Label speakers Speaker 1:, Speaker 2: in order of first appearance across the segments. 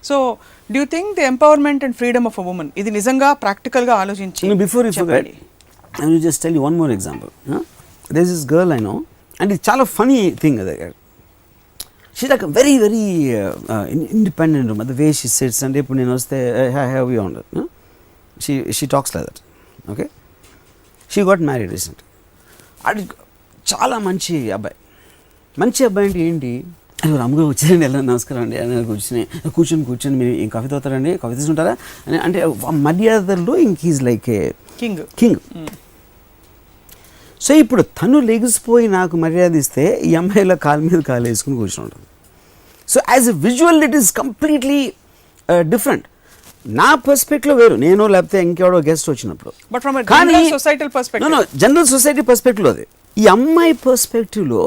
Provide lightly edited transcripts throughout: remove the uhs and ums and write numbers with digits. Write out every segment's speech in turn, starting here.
Speaker 1: So, do you think the empowerment and freedom of a woman, ఇది నిజంగా practical గా ఆలోచించి
Speaker 2: before you forget, I will just tell you one more example. There's this girl I know, and it's చాలా funny thing. She's like a very independent woman. The way she sits and eppudi nenu vaste have you on it. She talks like that. Okay, she got married recently. అది చాలా మంచి అబ్బాయి అంటే ఏంటి, అది రాముగా వచ్చారండి, ఎలా నమస్కారం అండి అని కూర్చొని మీరు ఏం కాఫీ తాగుతారండి, కాఫీ తీసుకుంటారా అని అంటే మర్యాదల్లో ఇంక is like a king. So ఇప్పుడు తను లెగిసిపోయి నాకు మర్యాద ఇస్తే ఈ అమ్మాయిలో కాలు మీద కాలు వేసుకుని కూర్చొని ఉంటుంది. So as a visual it is completely different. నా పర్స్పెక్టివ్ వేరు, నేను లేకపోతే ఇంకెవడో గెస్ట్ వచ్చినప్పుడు, జనరల్ సొసైటీ పర్స్పెక్టివ్ అది. ఈ అమ్మాయి పర్స్పెక్టివ్లో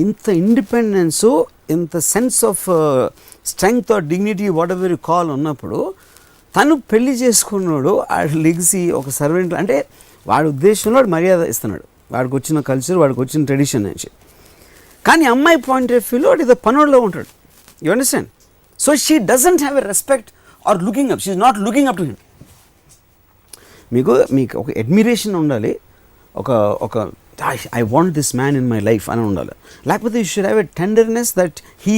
Speaker 2: ఇంత ఇండిపెండెన్స్, ఇంత sense of strength or dignity whatever you call ఉన్నప్పుడు తను పెళ్లి చేసుకున్నాడు, ఆడు లెగిసి ఒక సర్వెంట్ అంటే వాడి ఉద్దేశంలో వాడు మర్యాద ఇస్తున్నాడు, వాడికి వచ్చిన కల్చర్, వాడికి వచ్చిన ట్రెడిషన్ నుంచి. కానీ అమ్మాయి పాయింట్ ఆఫ్ వ్యూలో వాడు ఏదో పనుల్లో ఉంటాడు. You understand? So she doesn't have a respect or looking up, she is not looking up to him. మీకు ఒక అడ్మిరేషన్ ఉండాలి, ఒక I want this man in my life అని ఉండాలి. లేకపోతే you should have a tenderness that he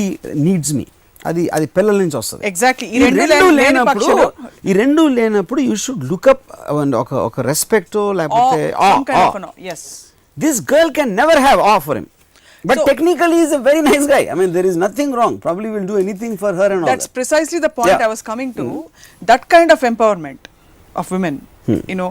Speaker 2: needs me. అది పిల్లల నుంచి వస్తుంది.
Speaker 1: ఎగ్జాక్ట్లీ.
Speaker 2: ఈ రెండు లేనప్పుడు యూ షుడ్ లుక్ అప్, ఒక రెస్పెక్ట్ లేకపోతే this girl can never have of for him. But so, technically he is a very nice guy. I mean, there is nothing wrong. Probably will do anything for her and all that.
Speaker 1: That's precisely the point I was coming to. That kind of empowerment of women, you know,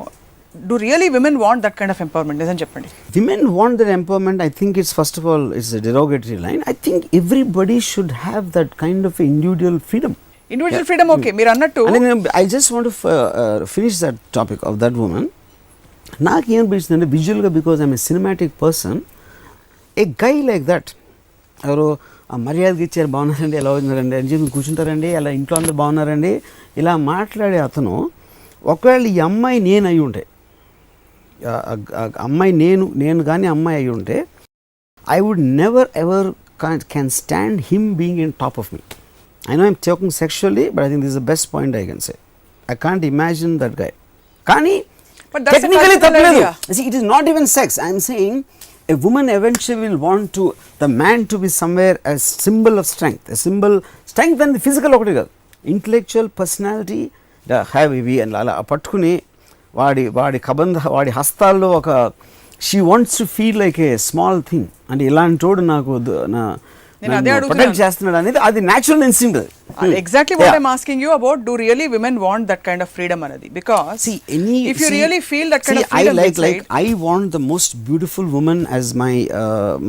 Speaker 1: do really women want that kind of empowerment? Isn't Japan?
Speaker 2: Women want that empowerment. I think it's, first of all, it's a derogatory line. I think everybody should have that kind of individual freedom.
Speaker 1: Individual freedom, okay. Meer annattu.
Speaker 2: And I just want to finish that topic of that woman. Naaku em anpistundante visual ga, because I'm a cinematic person. A guy like that, ఎవరు మర్యాదకి ఇచ్చారు, బాగున్నారండి, ఎలా ఉన్నారండి అని చెప్పి కూర్చుంటారండి, అలా ఇంట్లో అందరు బాగున్నారండి ఇలా మాట్లాడే అతను, ఒకవేళ ఈ అమ్మాయి నేను అయి ఉంటే, అమ్మాయి నేను కానీ అమ్మాయి అయి ఉంటే, I would never ever can stand him being in top of me. I know I'm talking sexually, but I think this the best point I can say. I can't imagine that guy. కానీ technically తప్పలేదు. It is not even sex. I'm saying a woman eventually will want to the man to be somewhere as symbol of strength, a symbol strength and the physical okati kaadu, intellectual personality the have we and ala pattukuni vaadi kabandha vaadi hastallo oka, she wants to feel like a small thing and ilantodu naaku na protect చేస్తున్నాడు అనేది అది natural instinct.
Speaker 1: Exactly what I'm asking you about. Do really women want that kind of freedom anadi? Because if you really feel that kind of freedom,
Speaker 2: I want the most beautiful woman as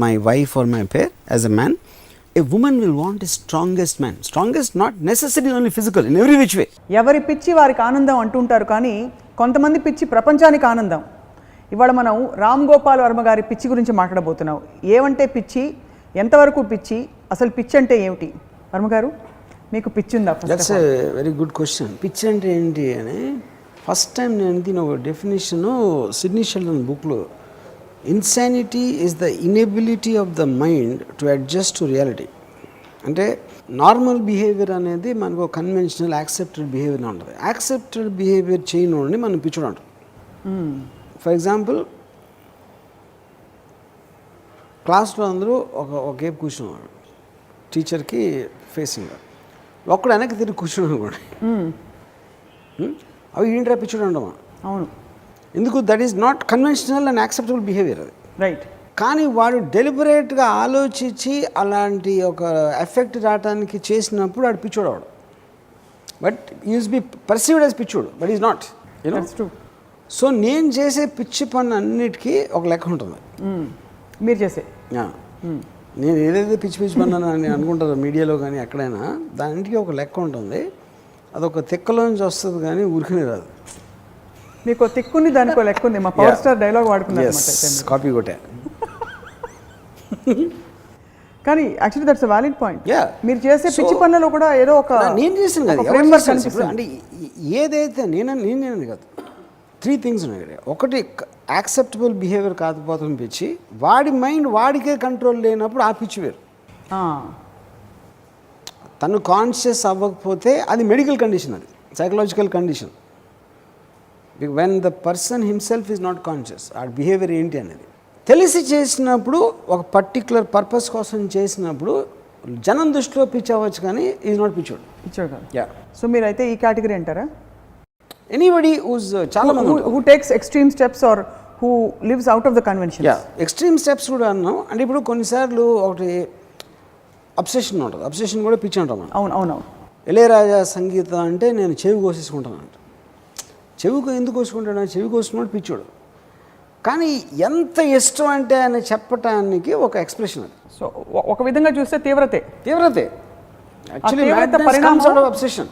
Speaker 2: my wife or my pair. As a man, a woman will want the strongest man. Strongest not necessarily only physical, in every which way.
Speaker 1: ఎవరి పిచ్చి వారికి ఆనందం అంటుంటారు, కానీ కొంతమంది పిచ్చి ప్రపంచానికి ఆనందం. ఇవాళ మనం రామ్ గోపాల్ వర్మ గారి పిచ్చి గురించి మాట్లాడబోతున్నాం. ఏమంటే పిచ్చి, ఎంతవరకు పిచ్చి, అసలు పిచ్చి అంటే ఏమిటి? వర్మ గారు, మీకు పిచ్చి ఉందా?
Speaker 2: That's a very good question. పిచ్చి అంటే ఏంటి అని ఫస్ట్ టైం నేను దీని ఒక డెఫినేషను సిడ్నీ షెల్డన్ బుక్లో, insanity is the inability of the mind to adjust to reality. అంటే నార్మల్ బిహేవియర్ అనేది మనకు కన్వెన్షనల్ యాక్సెప్టెడ్ బిహేవియర్ ఉంటుంది. యాక్సెప్టెడ్ బిహేవియర్ చేయని మనం పిచ్చుడు అంటాం. ఫర్ ఎగ్జాంపుల్, క్లాస్లో అందరూ ఒక కేపు కూర్చున్నాడు, టీచర్కి ఫేసింగ్, ఒక్కడు వెనక్కి తిరిగి కూర్చున్నాడు కూడా, అవి ఏంటి పిచ్చుడు అంటామా?
Speaker 1: అవును.
Speaker 2: ఎందుకు? That is not conventional and acceptable behaviour అది.
Speaker 1: రైట్.
Speaker 2: కానీ వాడు డెలిబరేట్గా ఆలోచించి అలాంటి ఒక ఎఫెక్ట్ రావడానికి చేసినప్పుడు వాడు పిచ్చోడు అవడు. But use be perceived as పిచ్చోడు, but is not, you know. So నేను చేసే పిచ్చి పని అన్నిటికీ ఒక లెక్క ఉంటుంది.
Speaker 1: మీరు చేసే
Speaker 2: నేను ఏదైతే పిచ్చి పన్నాను అని అనుకుంటారో మీడియాలో కానీ ఎక్కడైనా, దానికి ఒక లెక్క ఉంటుంది. అదొక తిక్కలోంచి వస్తుంది కానీ ఊరికనే రాదు.
Speaker 1: మీకు తిక్కుంది, దానికి లెక్క ఉంది. మా పవర్ స్టార్ డైలాగ్ వాడుకున్నారు,
Speaker 2: కాపీ కొట్టే.
Speaker 1: కానీ actually that's a valid point. మీరు చేసే పిచ్చి పనులలో కూడా ఏదో ఒక
Speaker 2: నేను చేసాను కదా ఫ్రేమ్వర్క్ అనిపిస్తుంది. అంటే ఏదైతే నేనని కాదు, 3 things ఉన్నాయి. ఒకటి యాక్సెప్టబుల్ బిహేవియర్ కాకపోతుంది పిచ్చి, వాడి మైండ్ వాడికే కంట్రోల్ లేనప్పుడు ఆ పిచ్చి వేరు. తను కాన్షియస్ అవ్వకపోతే అది మెడికల్ కండిషన్, అది psychological condition. When the person himself is not conscious, ఆ బిహేవియర్ ఏంటి అనేది తెలిసి చేసినప్పుడు, ఒక పర్టిక్యులర్ పర్పస్ కోసం చేసినప్పుడు జనం దృష్టిలో పిచ్చి అవ్వచ్చు, కానీ ఈజ్ నాట్ పిచ్చోడు.
Speaker 1: కాదు. సో మీరైతే ఈ కేటగిరీ అంటారా?
Speaker 2: ఎనీబడి హూస్ చాలా మంది
Speaker 1: who takes extreme steps or who lives out of the convention.
Speaker 2: Extreme steps కూడా అన్నాం. అంటే ఇప్పుడు కొన్నిసార్లు ఒకటి అబ్సెషన్ ఉంటుంది, అబ్సెషన్ కూడా పిచ్చి అంటాం మనం.
Speaker 1: అవును.
Speaker 2: ఇళయరాజా సంగీతం అంటే నేను చెవి కోసేసుకుంటాను అంట. చెవికి ఎందుకు కోసుకుంటాడు? చెవి కోసుకున్నాడు పిచ్చోడు. కానీ ఎంత ఇష్టం అంటే అని చెప్పటానికి ఒక ఎక్స్ప్రెషన్ అది.
Speaker 1: సో ఒక విధంగా చూస్తే తీవ్రతే
Speaker 2: actually madness comes out of obsession.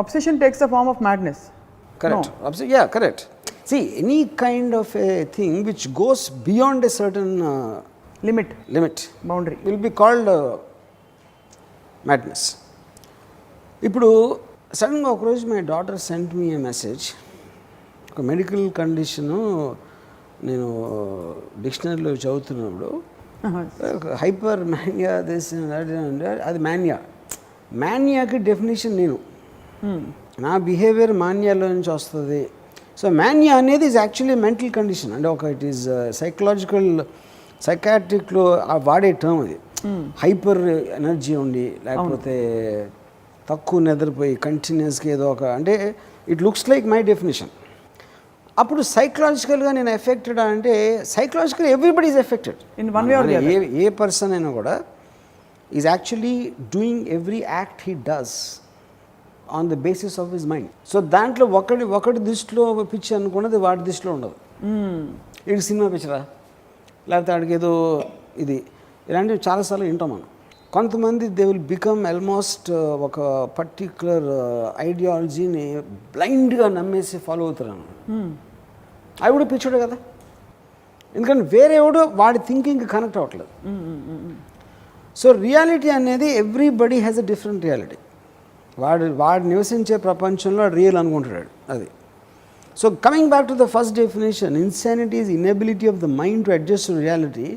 Speaker 1: Obsession takes the form of madness.
Speaker 2: Correct. No. Correct. See, any kind of a thing which goes beyond a certain limit
Speaker 1: boundary
Speaker 2: will be called madness. ఇప్పుడు సడన్గా ఒకరోజు my daughter sent me A message. ఒక medical condition నేను డిక్షనరీలో చదువుతున్నప్పుడు hyper mania అది మానియాకి definition నేను, నా behaviour మానియాలో నుంచి వస్తుంది. సో మానియా అనేది ఈజ్ యాక్చువల్లీ మెంటల్ కండిషన్. అంటే ఒక ఇట్ ఈజ్ సైకాట్రిక్లో వాడే టర్మ్ అది. హైపర్ ఎనర్జీ ఉండి, లేకపోతే తక్కువ నిద్రపోయి కంటిన్యూస్గా ఏదో ఒక, అంటే it looks like my definition. అప్పుడు సైకలాజికల్గా నేను ఎఫెక్టెడ్ అంటే, psychological everybody is affected
Speaker 1: in one way or the other.
Speaker 2: A person అయినా కూడా is actually doing every act he does on the basis of his mind. సో దాంట్లో ఒకటి దృష్టిలో పిచ్చి అనుకున్నది వాడి దృష్టిలో ఉండదు. ఇది సినిమా పిచ్చరా, లేకపోతే ఆడికి ఏదో ఇది, ఇలాంటివి చాలాసార్లు వింటాం మనం. కొంతమంది దే విల్ బికమ్ ఆల్మోస్ట్ ఒక పర్టిక్యులర్ ఐడియాలజీని బ్లైండ్గా నమ్మేసి ఫాలో అవుతారు. అవి కూడా పిచ్చోడే కదా, ఎందుకంటే వేరే ఎవడో వాడి థింకింగ్ కనెక్ట్ అవ్వట్లేదు. సో రియాలిటీ అనేది everybody has a different reality. వాడు నివసించే ప్రపంచంలో రియల్ అనుకుంటున్నాడు అది. So coming back to the first definition, insanity is inability of the mind to adjust to reality.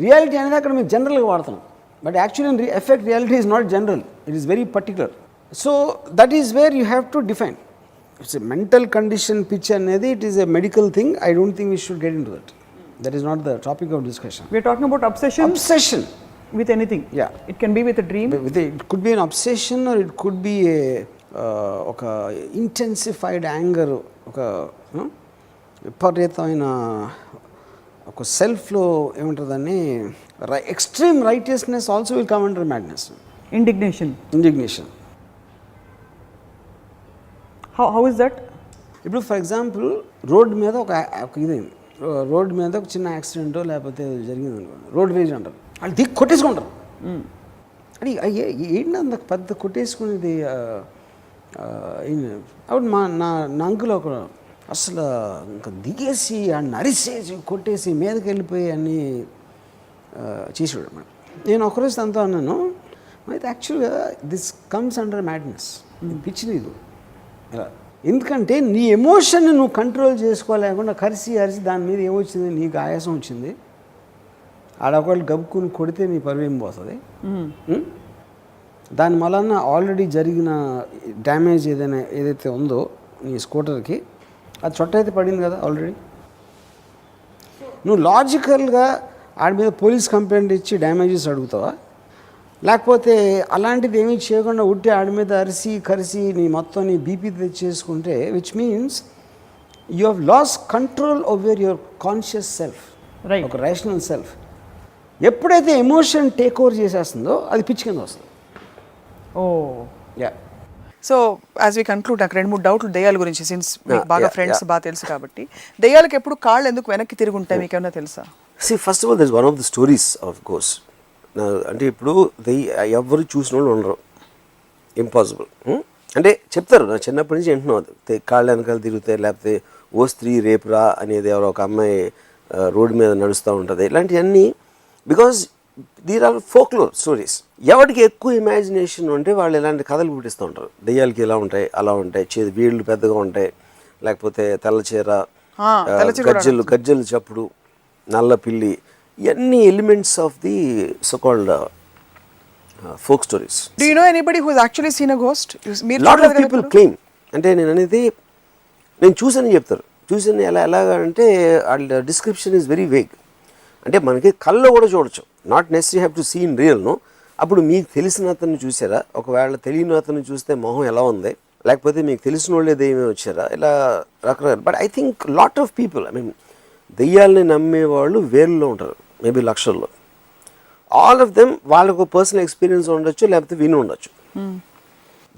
Speaker 2: Reality అనేది అక్కడ మేము జనరల్గా వాడతాం, but actually effect reality is not general, it is very particular. So that is where you have to define. It's a mental condition pitch అనేది, it is a medical thing. I don't think we should get into that. That is not the topic of discussion.
Speaker 1: We're talking about obsession with anything. It can be with a dream.
Speaker 2: It could be an obsession, or it could be a intensified anger, oka విపరీతమైన ఒక సెల్ఫ్లో ఏముంటుందని, extreme righteousness also will come under madness. Indignation.
Speaker 1: How is that?
Speaker 2: ఇప్పుడు for example road మీద ఒక ఇదైంది, road మీద ఒక చిన్న యాక్సిడెంటో లేకపోతే జరిగింది అనుకోండి, రోడ్ రేజ్ అంటారు. వాళ్ళు దిక్కు కొట్టేసుకుంటారు. అది ఏంటి అంత పెద్ద కొట్టేసుకునేది? అప్పుడు నా అంకుల్ ఒక అసలు ఇంకా దిగేసి అన్ని అరిసేసి కొట్టేసి మీదకి వెళ్ళిపోయి అన్నీ చేసాడు అన్నమాట. నేను ఒకరోజు తనతో అన్నాను, అయితే యాక్చువల్గా దిస్ కమ్స్ అండర్ మ్యాడ్నెస్, పిచ్చి నీదు. ఎందుకంటే నీ ఎమోషన్ని నువ్వు కంట్రోల్ చేసుకోలేకుండా అరిసి దాని మీద ఏమొచ్చింది, నీకు ఆయాసం వచ్చింది, ఆడొకళ్ళు గబుక్కుని కొడితే నీ పరువేం పోతుంది. దాని వలన ఆల్రెడీ జరిగిన డ్యామేజ్ ఏదైతే ఉందో నీ స్కూటర్కి, అది చొట్ట అయితే పడింది కదా ఆల్రెడీ. నువ్వు లాజికల్గా ఆడి మీద పోలీస్ కంప్లైంట్ ఇచ్చి డ్యామేజెస్ అడుగుతావా? లేకపోతే అలాంటిది ఏమీ చేయకుండా ఉట్టి ఆడి మీద కరిసి నీ మొత్తం నీ బీపీ తెచ్చేసుకుంటే, which means you have lost control over your conscious self, ఒక రేషనల్ సెల్ఫ్. ఎప్పుడైతే ఎమోషన్ టేక్ ఓవర్ చేసేస్తుందో అది పిచ్చి కింద వస్తుంది.
Speaker 1: సో యాజ్ వి కన్క్లూడ్, నాకు 2-3 డౌట్లు దెయ్యాల గురించి, సిన్స్ మీకు బాగా ఫ్రెండ్స్ బాగా తెలుసు కాబట్టి, దెయ్యాలకు ఎప్పుడు కాళ్ళు ఎందుకు వెనక్కి తిరిగి ఉంటాయి మీకు ఏమైనా తెలుసా?
Speaker 3: First of all that is one of the stories of course. అంటే ఇప్పుడు ఎవరు చూసిన వాళ్ళు ఉండరు, ఇంపాసిబుల్. అంటే చెప్తారు, నా చిన్నప్పటి నుంచి వింటున్నాను, కాళ్ళు వెనకాల తిరుగుతాయి, లేకపోతే ఓ స్త్రీ రేపురా అనేది ఎవరో ఒక అమ్మాయి రోడ్డు మీద నడుస్తూ ఉంటుంది. ఇలాంటివన్నీ because there are folklore stories. ఎవరికి ఎక్కువ ఇమాజినేషన్ ఉంటే వాళ్ళు ఇలాంటి కథలు పుట్టిస్తూ ఉంటారు. దెయ్యాలకి ఇలా ఉంటాయి, అలా ఉంటాయి, వీళ్ళు పెద్దగా ఉంటాయి, లేకపోతే తెల్ల చీర,
Speaker 1: తెల్ల చీర కూడా
Speaker 3: గజ్జలు చప్పుడు, నల్ల పిల్లి, ఇవన్నీ elements of the so called folk stories.
Speaker 1: Do you know anybody who has actually seen a ghost? మీరు
Speaker 3: లాట్
Speaker 1: చూడలేదు
Speaker 3: ఆఫ్
Speaker 1: కదా
Speaker 3: పీపుల్
Speaker 1: ఎప్పుడు?
Speaker 3: క్లెయిమ్. అంటే నేను అనేది నేను చూసానని చెప్తారు. చూసాను ఎలాగా అంటే వాళ్ళ డిస్క్రిప్షన్ ఈజ్ వెరీ వేగ్. అంటే మనకి కళ్ళలో కూడా చూడొచ్చు, not necessary have to see in రియల్ను. అప్పుడు మీకు తెలిసిన అతన్ని చూసారా, ఒకవేళ తెలియని అతన్ని చూస్తే మొహం ఎలా ఉంది, లేకపోతే మీకు తెలిసిన వాళ్ళే దెయ్యమే వచ్చారా, ఇలా రకరకాల. But I think lot of people, I mean దెయ్యాలని నమ్మేవాళ్ళు వేరులో ఉంటారు, మేబీ లక్షల్లో. ఆల్ ఆఫ్ దెమ్ వాళ్ళకు పర్సనల్ ఎక్స్పీరియన్స్ ఉండొచ్చు, లేకపోతే విని ఉండొచ్చు.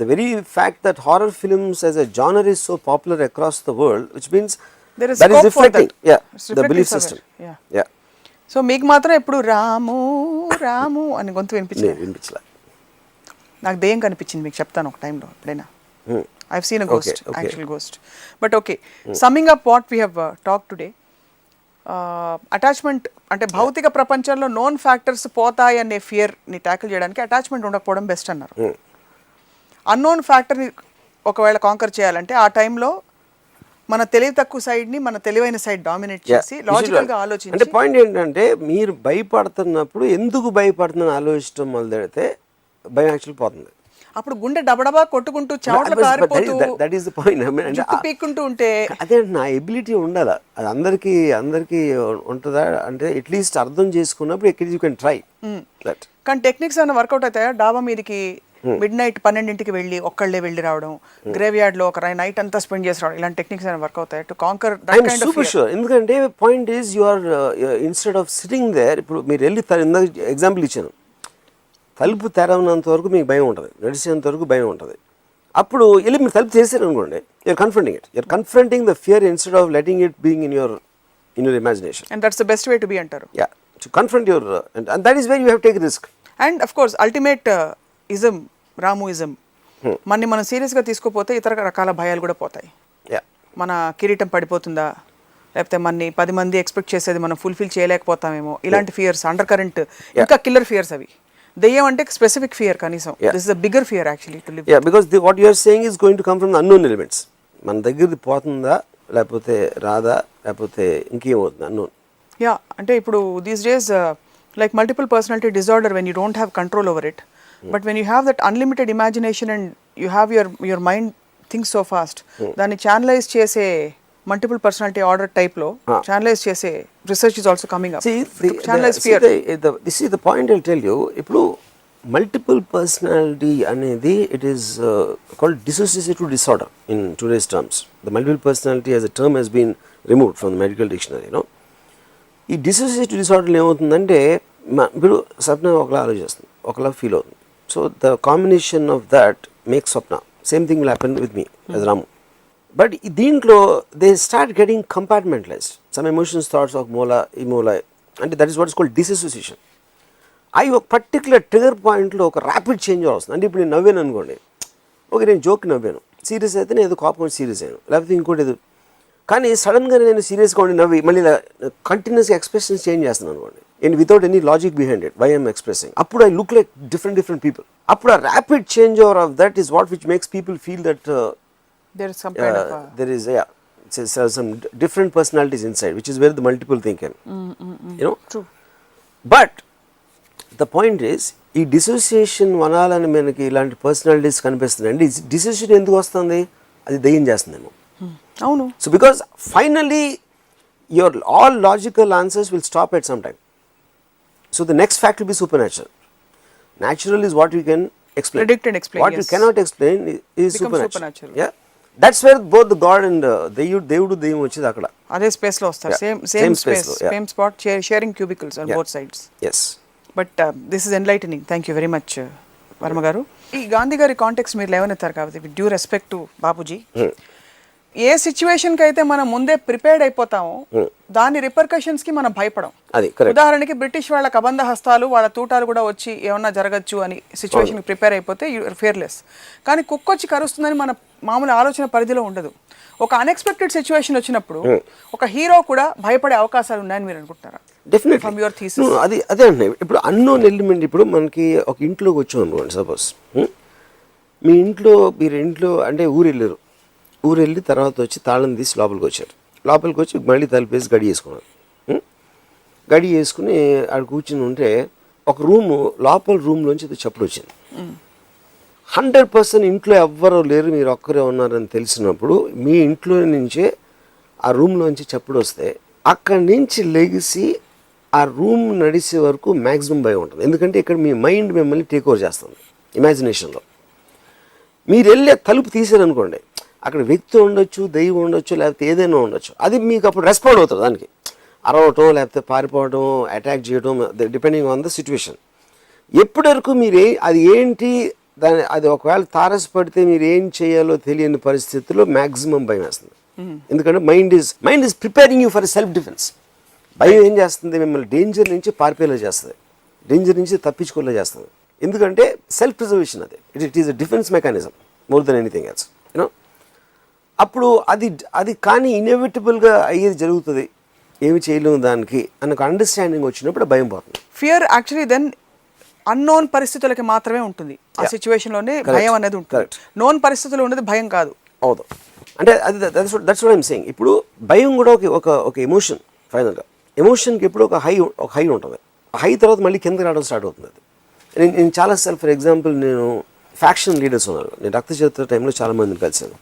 Speaker 3: The very fact that horror films as a genre is so popular across the world, which means
Speaker 1: There is
Speaker 3: that is
Speaker 1: scope for
Speaker 3: reflecting,
Speaker 1: that.
Speaker 3: yeah,
Speaker 1: It's
Speaker 3: the
Speaker 1: reflecting
Speaker 3: belief
Speaker 1: somewhere.
Speaker 3: system.
Speaker 1: Yeah.
Speaker 3: Yeah.
Speaker 1: So మీకు మాత్రం ఎప్పుడు రాము రాము అని గొంతు వినిపించింది.
Speaker 3: నేను వినిపించలే.
Speaker 1: నాకు దెయ్యం కనిపించింది, మీకు చెప్తాను ఒక టైంలో ఎప్పుడైనా. I have seen a ghost,
Speaker 3: Okay.
Speaker 1: Actual ghost. But okay, summing up what we have talk today, attachment అంటే భౌతిక ప్రపంచంలో నోన్ ఫ్యాక్టర్స్ పోతాయి అనే ఫియర్ని ట్యాకిల్ చేయడానికి అటాచ్మెంట్ ఉండకపోవడం బెస్ట్ అన్నారు. అన్నోన్ ఫ్యాక్టర్ని ఒకవేళ కాంకర్ చేయాలంటే ఆ టైంలో మన తెలివి తక్కువ సైడ్ని మన తెలివైన సైడ్ డామినేట్ చేసి లాజికల్గా
Speaker 3: అంటే
Speaker 1: ఆలోచించి.
Speaker 3: పాయింట్ ఏంటంటే మీరు భయపడుతున్నప్పుడు ఎందుకు భయపడుతుందని ఆలోచించడం మొదలెడితే భయం యాక్చువల్ పోతుంది.
Speaker 1: అప్పుడు గుండె డబడబా కొట్టుకుంటూ చెమటలు కారిపోతూ
Speaker 3: దట్ ఈస్ ద పాయింట్.
Speaker 1: జుట్టు పీక్కుంటూ ఉంటే
Speaker 3: అదే నా ఎబిలిటీ ఉండాలా, అది అందరికీ ఉంటుందా అంటే అట్లీస్ట్ అర్థం చేసుకున్నప్పుడు ఎక్కడ యూ కెన్ ట్రై దట్.
Speaker 1: కానీ టెక్నిక్స్ ఏమైనా వర్కౌట్ అవుతాయా? డాబా మీదకి మిడ్ నైట్ 12ంటికి వెళ్ళి ఒక్కళ్ళే వెళ్ళి రావడం, గ్రేవ్ యార్డ్ లో ఒక నైట్ అంతా స్పెండ్ చేసి రావడం, ఇలాంటి టెక్నిక్స్ ఏమైనా వర్క్ అవుతాయి to conquer that kind of
Speaker 3: super sure. ఎందుకంటే point is you are instead of sitting there. ఇప్పుడు మీరు వెళ్ళి ఎగ్జాంపుల్ ఇచ్చాను, తలుపు తెరవనంత వరకు మీకు భయం ఉంటుంది, నడిచేంత వరకు భయం ఉంటుంది. అప్పుడు వెళ్ళి మీరు తలుపు చేశారు అనుకోండి, you're confronting it, you're confronting the fear instead of letting it being in your imagination.
Speaker 1: And that's the best way to be అంటారు.
Speaker 3: Yeah, to confront your, and that is where you have take risk.
Speaker 1: And of course ultimate ism, రాముయిజం, మనని మనం సీరియస్గా తీసుకోపోతే ఇతర రకాల భయాలు కూడా పోతాయి.
Speaker 3: యా,
Speaker 1: మన కిరీటం పడిపోతుందా, లేకపోతే మనని 10 మంది ఎక్స్పెక్ట్ చేసేది మనం ఫుల్ఫిల్ చేయలేకపోతామేమో, ఇలాంటి ఫియర్స్ అండర్ కరెంట్, ఇంకా కిల్లర్ ఫియర్స్ అవి. దెయ్యం అంటే స్పెసిఫిక్ ఫియర్ కనీసం, this is a bigger fear actually to live.
Speaker 3: Yeah, because what you are saying is going to come from the unknown elements. మన దగ్గరది పోతుందా, లేకపోతే రాదా, లేకపోతే ఇంకేమవుతుంది అన్నోన్.
Speaker 1: యా, అంటే ఇప్పుడు these days like multiple personality disorder, when you don't have control over it, but when you have that unlimited imagination and you have your mind thinks so fast, దాన్ని channelize చేసే multiple personality order టైప్లో channelize చేసే research is also coming up. Channelize fear.
Speaker 3: This is the point I tell you. ఇప్పుడు multiple personality అనేది it is called dissociative disorder in today's terms. The multiple personality as a term has been removed from the medical dictionary. No, ఈ dissociative డిసార్డర్లో ఏమవుతుందంటే ఇప్పుడు స్వప్న ఒకలా ఆలోచిస్తుంది, ఒకలా feel అవుతుంది. So the combination of that makes Swapna. Same thing will happen with me as Ramu. But దీంట్లో they start getting compartmentalised. Some emotions, thoughts ఒక మూల ఈ మూల, అంటే that is what is called dissociation. అవి ఒక పర్టికులర్ ట్రిగర్ పాయింట్లో ఒక ర్యాపిడ్ చేంజ్ వస్తుంది. అంటే ఇప్పుడు నేను నవ్వాను అనుకోండి, ఓకే నేను జోక్ నవ్వాను, సీరియస్ అయితే నేను ఏదో కోపం సీరియస్ అయ్యాను, లేకపోతే ఇంకోటి ఏదో. కానీ సడన్గా నేను సీరియస్గా ఉండి నవ్వి మళ్ళీ కంటిన్యూస్గా ఎక్స్ప్రెషన్స్ చేంజ్ చేస్తున్నాను అనుకోండి, and without any logic behind it, why I'm expressing. అప్పుడు I look like different people. అప్పుడు ఆ rapid change over of that is what which makes people feel that
Speaker 1: there is some kind of
Speaker 3: there is some different personalities inside, which is where the multiple thing can, you know.
Speaker 1: True.
Speaker 3: But the point is, ఈ dissociation వనాలని మనకి ఇలాంటి personalities కనిపిస్తుంది. అండి dissociation ఎందుకు వస్తుంది, అది దయ్యం చేస్తుందేమో.
Speaker 1: అవును.
Speaker 3: So because finally your all logical answers will stop at some time. So the next fact will be super natural. Natural is what we can explain.
Speaker 1: Predict and explain.
Speaker 3: What
Speaker 1: yes.
Speaker 3: we cannot explain is
Speaker 1: Becomes
Speaker 3: supernatural. Yeah. That's where both the God and దేవుడు దెయ్యం వచ్చేది అక్కడ.
Speaker 1: అదే space లో వస్తారు. Same space, same spot, sharing cubicles on both sides.
Speaker 3: Yes.
Speaker 1: But this is enlightening. Thank you very much Varma గారు. ఈ గాంధీ గారి కాంటెక్స్ట్ మీరు లేవనెత్తారు కాబట్టి with due respect to Babuji, ఏ సిచ్యువేషన్కి అయితే మనం ముందే ప్రిపేర్డ్ అయిపోతామో దాని రిపర్కషన్స్ కి మనం భయపడం. ఉదాహరణకి బ్రిటిష్ వాళ్ళ కబంధ హస్తాలు, వాళ్ళ తూటాలు కూడా వచ్చి ఏమన్నా జరగచ్చు అని సిచ్యువేషన్ ప్రిపేర్ అయిపోతే యూఆర్ ఫియర్లెస్. కానీ కుక్క వచ్చి కరుస్తుందని మన మామూలు ఆలోచన పరిధిలో ఉండదు. ఒక అన్ఎక్స్పెక్టెడ్ సిచ్యువేషన్ వచ్చినప్పుడు ఒక హీరో కూడా భయపడే అవకాశాలు ఉన్నాయని మీరు అనుకుంటున్నారా?
Speaker 3: డెఫినెట్లీ.
Speaker 1: From your thesis.
Speaker 3: అదే అంటున్నాయి. ఇప్పుడు అన్నోన్ ఎలిమెంట్, ఇప్పుడు మనకి ఒక ఇంట్లోకి వచ్చాం అనుకోండి, సపోజ్ మీ ఇంట్లో అంటే ఊరు వెళ్ళారు, ఊరు వెళ్ళి తర్వాత వచ్చి తాళం తీసి లోపలికి వచ్చారు. లోపలికి వచ్చి మళ్ళీ తలుపేసి గడి వేసుకున్నారు. గడి వేసుకుని ఆడ కూర్చుని ఉంటే ఒక రూమ్లోంచి చప్పుడు వచ్చింది. 100% ఇంట్లో ఎవ్వరూ లేరు, మీరు ఒక్కరే ఉన్నారని తెలిసినప్పుడు మీ ఇంట్లో నుంచే ఆ రూమ్లోంచి చప్పుడు వస్తే అక్కడి నుంచి లెగిసి ఆ రూమ్ నడిచే వరకు మ్యాక్సిమం భయం ఉంటుంది. ఎందుకంటే ఇక్కడ మీ మైండ్ మిమ్మల్ని టేక్ ఓవర్ చేస్తుంది ఇమాజినేషన్లో. మీరు వెళ్ళే తలుపు తీసారనుకోండి, అక్కడ వ్యక్తి ఉండొచ్చు, దైవం ఉండొచ్చు, లేకపోతే ఏదైనా ఉండొచ్చు. అది మీకు అప్పుడు రెస్పాండ్ అవుతుంది. దానికి అరవటం, లేకపోతే పారిపోవడం, అటాక్ చేయడం, డిపెండింగ్ ఆన్ ద సిచ్యువేషన్. ఎప్పటి వరకు మీరు అది ఏంటి అది ఒకవేళ తారసపడితే మీరు ఏం చేయాలో తెలియని పరిస్థితుల్లో మ్యాక్సిమం భయం వేస్తుంది. ఎందుకంటే mind is preparing you for self defence. భయం ఏం చేస్తుంది, మిమ్మల్ని డేంజర్ నుంచి పారిపోయేలా చేస్తుంది, డేంజర్ నుంచి తప్పించుకోలేలా చేస్తుంది. ఎందుకంటే సెల్ఫ్ ప్రిజర్వేషన్ అది. It is a defence mechanism more than anything else. You know, అప్పుడు అది కానీ ఇన్ఎవిటబుల్గా అయ్యేది జరుగుతుంది, ఏమి చేయలేము దానికి అన్న అండర్స్టాండింగ్ వచ్చినప్పుడు భయం పోతుంది.
Speaker 1: ఫియర్ యాక్చువల్లీ దెన్ అన్నోన్ పరిస్థితులకి మాత్రమే ఉంటుంది. ఆ సిచ్యువేషన్లోనే భయం అనేది ఉంటుంది. నోన్ పరిస్థితులు ఉండేది భయం కాదు.
Speaker 3: అవును, అంటే అది దట్స్ వాట్ ఐమ్ సేయింగ్. ఇప్పుడు భయం కూడా ఒక ఎమోషన్. ఫైనల్గా ఎమోషన్కి ఎప్పుడు ఒక హై ఉంటుంది. ఆ హై తర్వాత మళ్ళీ కిందకి రావడం స్టార్ట్ అవుతుంది. అది నేను చాలాసార్లు, ఫర్ ఎగ్జాంపుల్, నేను ఫ్యాక్షన్ లీడర్స్ ఉన్నారు, నేను రక్త చరిత్ర టైంలో చాలామందిని కలిసాను.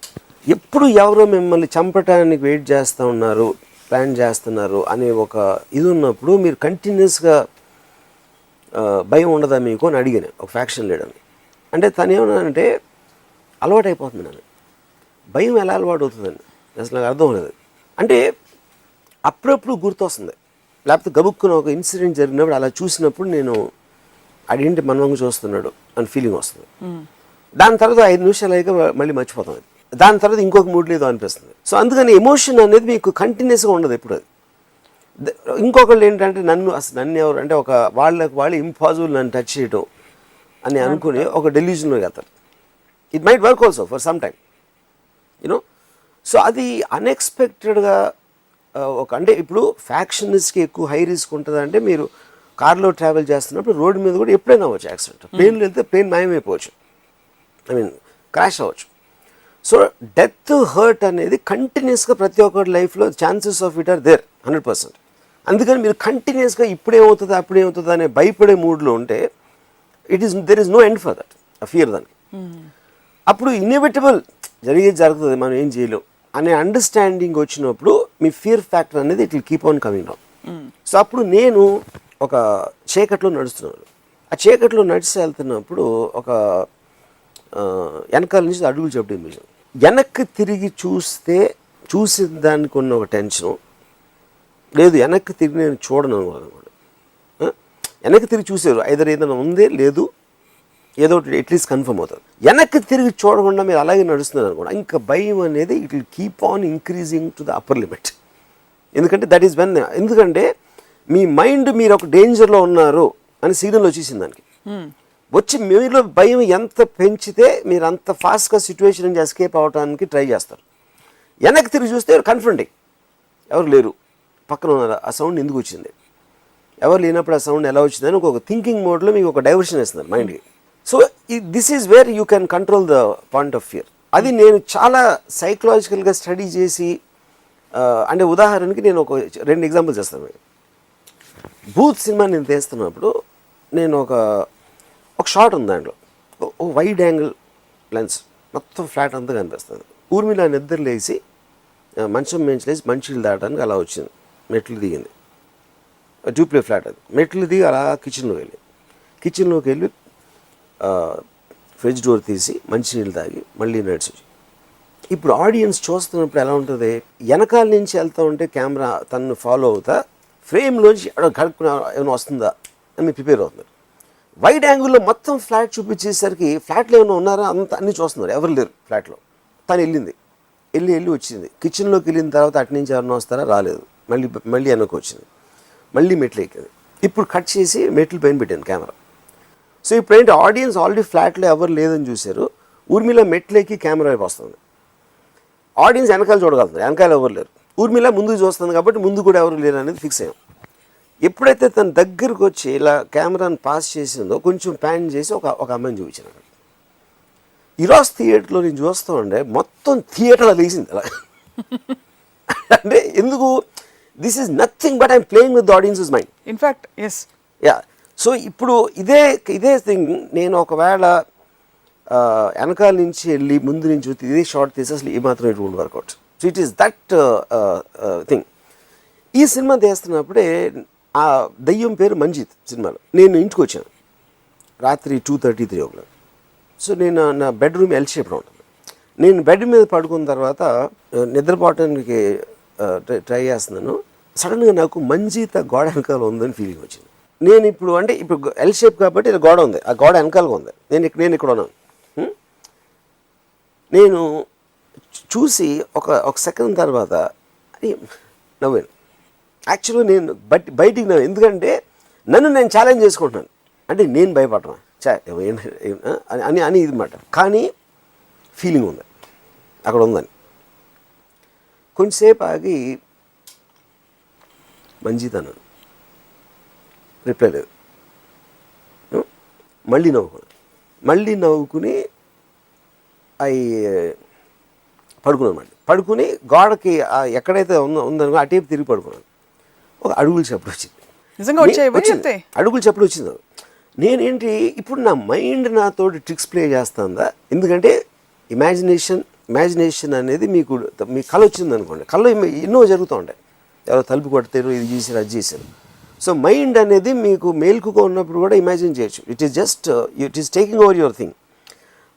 Speaker 3: ఎప్పుడు ఎవరో మిమ్మల్ని చంపటానికి వెయిట్ చేస్తూ ఉన్నారు, ప్లాన్ చేస్తున్నారు అనే ఒక ఇది ఉన్నప్పుడు మీరు కంటిన్యూస్గా భయం ఉండదా మీకు అని అడిగాను ఒక ఫ్యాక్షన్ లీడర్ని. అంటే తను ఏమన్నానంటే, అలవాటు అయిపోతుంది నన్ను. భయం ఎలా అలవాటు అవుతుందండి అసలు నాకు అర్థం లేదు. అంటే అప్పుడప్పుడు గుర్తొస్తుంది, లేకపోతే గబుక్కున ఒక ఇన్సిడెంట్ జరిగినప్పుడు అలా చూసినప్పుడు నేను అదేంటి మనవంగా చూస్తున్నాడు అని ఫీలింగ్ వస్తుంది. దాని తర్వాత 5 నిమిషాలు అయ్యాక మళ్ళీ మర్చిపోతాం. దాని తర్వాత ఇంకొక మూడ్ లేదో అనిపిస్తుంది. సో అందుకని ఎమోషన్ అనేది మీకు కంటిన్యూస్గా ఉండదు ఎప్పుడు. అది ఇంకొకళ్ళు ఏంటంటే నన్ను ఎవరు అంటే ఒక వాళ్ళు ఇంపాసిబుల్ నన్ను టచ్ చేయటం అని అనుకుని ఒక డెల్యూజన్లోకి వెళ్తారు. It might work also for some time, you know. So అది అన్ఎక్స్పెక్టెడ్గా అంటే ఇప్పుడు ఫ్యాక్షనిస్ట్కి ఎక్కువ హై రిస్క్ ఉంటుంది. అంటే మీరు కార్లో ట్రావెల్ చేస్తున్నప్పుడు రోడ్డు మీద కూడా ఎప్పుడైనా అవ్వచ్చు యాక్సిడెంట్. ప్లేన్లో వెళ్తే ప్లేన్ మాయమైపోవచ్చు, క్రాష్ అవ్వచ్చు. సో డెత్, హర్ట్ అనేది కంటిన్యూస్గా ప్రతి ఒక్కరి లైఫ్లో chances of it are there 100%. అందుకని మీరు కంటిన్యూస్గా ఇప్పుడేమవుతుంది అప్పుడేమవుతుంది అనే భయపడే మూడ్లో ఉంటే there is no end for that, ఆ ఫియర్ దానికి. అప్పుడు ఇన్ఎవిటబుల్ జరుగుతుంది, మనం ఏం చేయలేం అనే అండర్స్టాండింగ్ వచ్చినప్పుడు మీ ఫియర్ ఫ్యాక్టర్ అనేది it will keep on coming down. So అప్పుడు నేను ఒక చీకట్లో నడుస్తున్నాను. ఆ చీకట్లో నడిచి వెళ్తున్నప్పుడు ఒక వెనకాల నుంచి అడుగులు చెప్పడం విషయం. వెనక్కి తిరిగి చూసిన దానికి ఉన్న ఒక టెన్షను లేదు, వెనక్కి తిరిగి నేను చూడను అనుకోండి. వెనక్కి తిరిగి చూసారు ఐదర్ ఏదైనా ఉంది లేదు, ఏదో ఒకటి అట్లీస్ట్ కన్ఫర్మ్ అవుతుంది. వెనక్కి తిరిగి చూడకుండా మీరు అలాగే నడుస్తున్నారు అనుకోండి, ఇంకా భయం అనేది it will keep on increasing to the upper limit. ఎందుకంటే దట్ ఈస్ వెన్, ఎందుకంటే మీ మైండ్ మీరు ఒక డేంజర్లో ఉన్నారు అని సిగ్నల్ వచ్చేసింది దానికి. వచ్చి మీలో భయం ఎంత పెంచితే మీరు అంత ఫాస్ట్గా సిచ్యువేషన్ నుంచి ఎస్కేప్ అవడానికి ట్రై చేస్తారు. వెనక్కి తిరిగి చూస్తే కన్ఫ్రంటింగ్, ఎవరు లేరు, పక్కన ఉన్నారు, ఆ సౌండ్ ఎందుకు వచ్చింది, ఎవరు లేనప్పుడు ఆ సౌండ్ ఎలా వచ్చిందని ఒక థింకింగ్ మోడ్లో మీకు ఒక డైవర్షన్ ఇస్తున్నారు మైండ్కి. So this is where you can control the point of fear. అది నేను చాలా సైకలాజికల్గా స్టడీ చేసి, అంటే ఉదాహరణకి నేను ఒక 2 ఎగ్జాంపుల్స్ చేస్తాను. భూత్ సినిమా నేను తీస్తున్నప్పుడు నేను ఒక షాట్ ఉంది, దాంట్లో ఒక వైడ్ యాంగిల్ లెన్స్, మొత్తం ఫ్లాట్ అంతా కనిపిస్తుంది. ఊర్మిళ నిద్ర లేచి మంచం మేంచి లేచి మంచిలు దాటడానికి అలా వచ్చింది, మెట్లు దిగింది, డూప్లే ఫ్లాట్ అది. మెట్లు దిగి అలా కిచెన్లోకి వెళ్ళి ఫ్రిడ్జ్ డోర్ తీసి మంచినీళ్ళు తాగి మళ్ళీ నడిచి. ఇప్పుడు ఆడియన్స్ చూస్తున్నప్పుడు ఎలా ఉంటుంది, వెనకాల నుంచి వెళ్తూ ఉంటే కెమెరా తనను ఫాలో అవుతా ఫ్రేమ్లోంచి గడుపుకున్న ఏమైనా వస్తుందా అని మీరు ప్రిపేర్ అవుతున్నారు. వైడ్ యాంగిల్లో మొత్తం ఫ్లాట్ చూపించేసరికి ఫ్లాట్లో ఏమైనా ఉన్నారా అన్నీ చూస్తున్నారు, ఎవరు లేరు ఫ్లాట్లో. తను వెళ్ళి వచ్చింది. కిచెన్లోకి వెళ్ళిన తర్వాత అటు నుంచి ఎవరైనా వస్తారా, రాలేదు. మళ్ళీ వెనక్కి వచ్చింది, మళ్ళీ మెట్లు ఎక్కింది. ఇప్పుడు కట్ చేసి మెట్లు పైన పెట్టాను కెమెరా. సో ఇప్పుడు ఏంటి, ఆడియన్స్ ఆల్రెడీ ఫ్లాట్లో ఎవరు లేదని చూశారు, ఊర్మిళ మెట్లు ఎక్కి కెమెరా వైపు వస్తుంది. ఆడియన్స్ వెనకాల చూడగలుగుతారు, వెనకాల ఎవరు లేరు. ఊర్మిళ ముందుకు చూస్తుంది కాబట్టి ముందు కూడా ఎవరు లేరు అనేది ఫిక్స్ అయ్యాం. ఎప్పుడైతే తన దగ్గరకు వచ్చి ఇలా కెమెరాను పాస్ చేసిందో కొంచెం ప్యాన్ చేసి ఒక అమ్మాయిని చూపించాను. ఇరాస్ థియేటర్లో నేను చూస్తూ ఉండే మొత్తం థియేటర్లో లేచింది అలా. అంటే ఎందుకు, this is nothing but I'm playing with the audience's mind.
Speaker 1: In fact yes.
Speaker 3: Yeah, so ఇప్పుడు ఇదే థింగ్ నేను ఒకవేళ వెనకాల నుంచి వెళ్ళి ముందు నుంచి చూస్తే ఇదే షార్ట్ తీసి అసలు ఏమాత్రం it won't work out. So it is that thing. ఈ సినిమా తీస్తున్నప్పుడే ఆ దయ్యం పేరు మంజిత్ సినిమాలో. నేను ఇంటికి వచ్చాను రాత్రి 2:33 o'clock. సో నేను నా బెడ్రూమ్ ఎల్ షేప్లో ఉంటుంది. నేను బెడ్ మీద పడుకున్న తర్వాత నిద్రపోవటానికి ట్రై చేస్తున్నాను. సడన్గా నాకు మంజిత్ గోడ వెనకాల ఉందని ఫీలింగ్ వచ్చింది. నేను ఇప్పుడు అంటే ఇప్పుడు ఎల్ షేప్ కాబట్టి ఇలా గోడ ఉంది, ఆ గోడ వెనకాలగా ఉంది. నేను ఇక్కడ ఉన్నాను. నేను చూసి ఒక సెకండ్ తర్వాత నవ్వాను. యాక్చువల్గా నేను బయటికి నవ్వు, ఎందుకంటే నన్ను నేను ఛాలెంజ్ చేసుకుంటున్నాను. అంటే నేను భయపడటం అని ఇది మాట, కానీ ఫీలింగ్ ఉంది అక్కడ ఉందని. కొంచెంసేపు ఆగి మంజిత్ అన్నాను, రిప్లై లేదు. మళ్ళీ నవ్వుకుని పడుకున్నాను. పడుకుని గోడకి ఎక్కడైతే ఉందనుకో అటేపు తిరిగి పడుకున్నాను. ఒక అడుగులు చప్పుడు వచ్చింది. అడుగులు చప్పుడు వచ్చింది. నేనేంటి ఇప్పుడు నా మైండ్ నాతో ట్రిక్స్ ప్లే చేస్తుందా? ఎందుకంటే ఇమాజినేషన్ అనేది మీ కళ వచ్చింది అనుకోండి, కళ ఎన్నో జరుగుతూ ఉంటాయి. ఎవరో తలుపు కొడతారు, ఇది చేశారు, అది చేశారు. సో మైండ్ అనేది మీకు మేల్కుగా ఉన్నప్పుడు కూడా ఇమాజిన్ చేయొచ్చు. It is taking over your thing.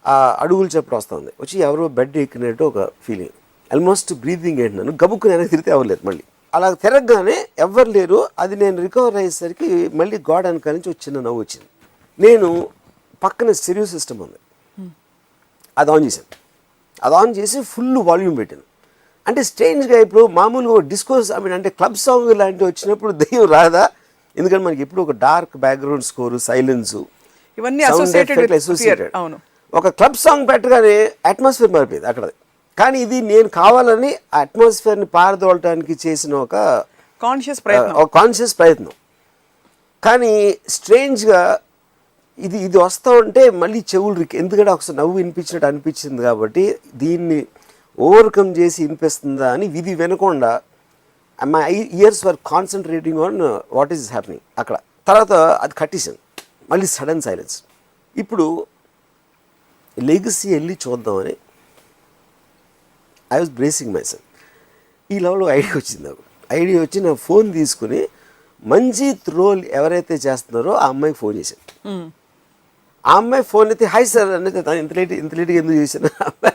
Speaker 3: ఆ అడుగులు చప్పుడు వస్తుంది, వచ్చి ఎవరో బెడ్ ఎక్కినట్టు ఒక ఫీలింగ్. ఆల్మోస్ట్ బ్రీతింగ్ ఏంటన్నాను, గబుక్కుని వెనక్కి తిరిగితే అవ్వలేదు. మళ్ళీ అలా తిరగగానే ఎవ్వరు లేరు. అది నేను రికవర్ అయ్యేసరికి మళ్ళీ గోడ వెనకాల నుంచి ఒక చిన్న నవ్వు వచ్చింది. నేను పక్కన స్టెరియో సిస్టమ్ ఉంది, అది ఆన్ చేశాను. అది ఆన్ చేసి ఫుల్ వాల్యూమ్ పెట్టాను. అంటే స్ట్రేంజ్గా ఇప్పుడు మామూలుగా డిస్కోస్ అంటే క్లబ్ సాంగ్ లాంటివి వచ్చినప్పుడు దెయ్యం రాదా? ఎందుకంటే మనకి ఎప్పుడు ఒక డార్క్ బ్యాక్గ్రౌండ్ స్కోరు, సైలెన్సు,
Speaker 1: ఇవన్నీ
Speaker 3: అసోసియేటెడ్. ఒక క్లబ్ సాంగ్ పెట్టగానే అట్మాస్ఫియర్ మారిపోయింది అక్కడ. కానీ ఇది నేను కావాలని ఆ అట్మాస్ఫియర్ని పారదోలటానికి చేసిన ఒక కాన్షియస్ ప్రయత్నం. కానీ స్ట్రేంజ్గా ఇది వస్తూ ఉంటే మళ్ళీ చెవులు ఎందుకంటే ఒకసారి నవ్వు వినిపించినట్టు అనిపించింది కాబట్టి దీన్ని ఓవర్కమ్ చేసి వినిపిస్తుందా అని విధి వినకుండా my years were concentrating on what is happening అక్కడ. తర్వాత అది కట్టేసాను, మళ్ళీ సడన్ సైలెన్స్. ఇప్పుడు లెగసీ వెళ్ళి చూద్దామని I was bracing my self. ఈ లెవెల్లో ఐడియా వచ్చింది నాకు. ఐడియా వచ్చి నా ఫోన్ తీసుకుని మంజిత్ రోల్ ఎవరైతే చేస్తున్నారో ఆ అమ్మాయికి ఫోన్ చేశాను. ఆ అమ్మాయి ఫోన్ అయితే హాయ్ సార్ అనేది ఇంత లేట్గా ఎందుకు చేశాను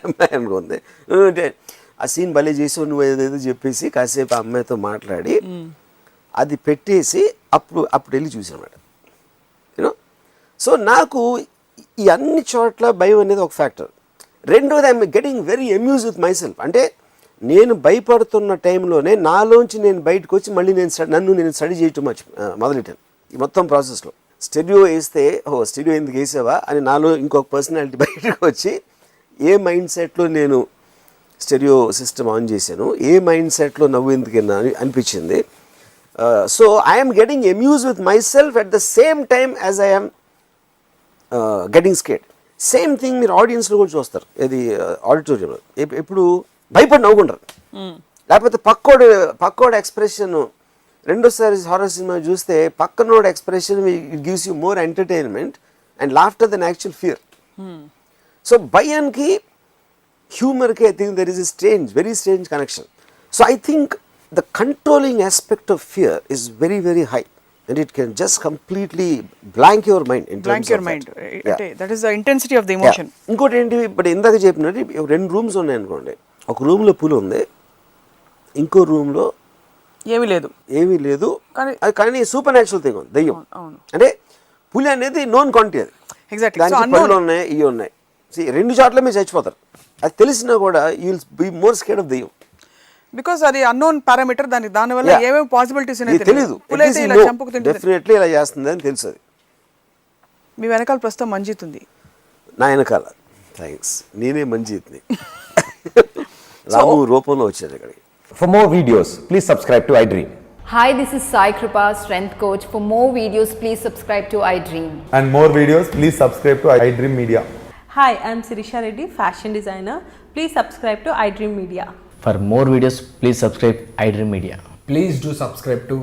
Speaker 3: అమ్మాయి అనుకుంది. ఆ సీన్ భలే చేసావు నువ్వు ఏదేదో చెప్పేసి కాసేపు ఆ అమ్మాయితో మాట్లాడి అది పెట్టేసి అప్పుడు వెళ్ళి చూసాను అన్నమాట. యూనో, సో నాకు ఈ అన్ని చోట్ల భయం అనేది ఒక ఫ్యాక్టర్. రెండోది I'm getting very amuse with my self. అంటే నేను భయపడుతున్న టైంలోనే నాలోంచి నేను బయటకు వచ్చి మళ్ళీ నన్ను స్టడీ చేయటం మొదలెట్టాను. ఈ మొత్తం ప్రాసెస్లో స్టెడియో వేస్తే స్టెడియో ఎందుకు వేసావా అని నాలో ఇంకొక పర్సనాలిటీ బయటకు వచ్చి ఏ మైండ్ సెట్లో నేను స్టెడియో సిస్టమ్ ఆన్ చేశాను, ఏ మైండ్ సెట్లో నవ్వు ఎందుకన్నా అనిపించింది. So I'm getting amuse with my self at the same time as I'm getting scared. Same thing మీరు ఆడియన్స్లో కూడా చూస్తారు, ఇది ఆడిటోరియంలో ఎప్పుడు భయపడి నవ్వుకుంటారు. లేకపోతే పక్కోడు ఎక్స్ప్రెషన్, రెండోసారి హారర్ సినిమా చూస్తే పక్కనోడు expression it gives you more entertainment and laughter then actual fear. So భయానికి హ్యూమర్కి I think there is a very strange connection. So I think the controlling aspect of fear is very very high and it can just completely blank your mind in terms of
Speaker 1: mind. That is the intensity of the emotion.
Speaker 3: ఇంకోటి ఏంటి, ఇప్పుడు ఇందాక చెప్పినట్టు 2 rooms ఉన్నాయి అనుకోండి. ఒక రూమ్లో పులి ఉంది, ఇంకో రూమ్లో ఏమీ లేదు, కానీ సూపర్ న్యాచురల్ థింగ్ ఉంది, దెయ్యం. అంటే పులి అనేది నోన్ క్వాంటిటీ, అది దానికి పళ్ళు ఉన్నాయి, ఇవి ఉన్నాయి. 2 చోట్ల మీరు చచ్చిపోతారు. అది తెలిసినా కూడా you will be more scared of దెయ్యం.
Speaker 1: బికాస్ అది అన్నోన్ పారామీటర్, దానివల్ల ఏమేమి పాసిబిలిటీస్
Speaker 3: తెలియదు. డెఫినెట్లీ ఇలా చేస్తుంది అని తెలుసు. అది
Speaker 1: మీ వెనకాల ప్రస్తుతం మంజిత్ ఉంది.
Speaker 3: నా వెనకాల థ్యాంక్స్, నేనే మంజిత్ని. రాము రూపంలో వచ్చారు ఇక్కడికి.
Speaker 4: For more videos, please subscribe to iDream.
Speaker 5: Hi, this is Sai Kripa, strength coach. For more videos, please subscribe to iDream.
Speaker 6: And more videos, please subscribe to iDream Media. Hi, I'm Sirisha Reddy, fashion designer. Please subscribe to iDream Media.
Speaker 7: For more videos, please subscribe iDream Media.
Speaker 8: Please do subscribe to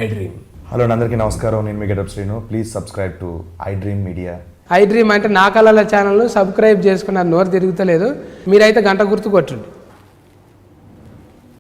Speaker 8: iDream.
Speaker 4: Hello అందరికీ నమస్కారం, నేను మీ getup Srinu. Please subscribe to iDream media.
Speaker 8: iDream అంటే నా కళల ఛానల్ను subscribe చేసుకున్న నోరు తిరుగుతలేదు, మీరైతే గంట గుర్తు కొట్టండి.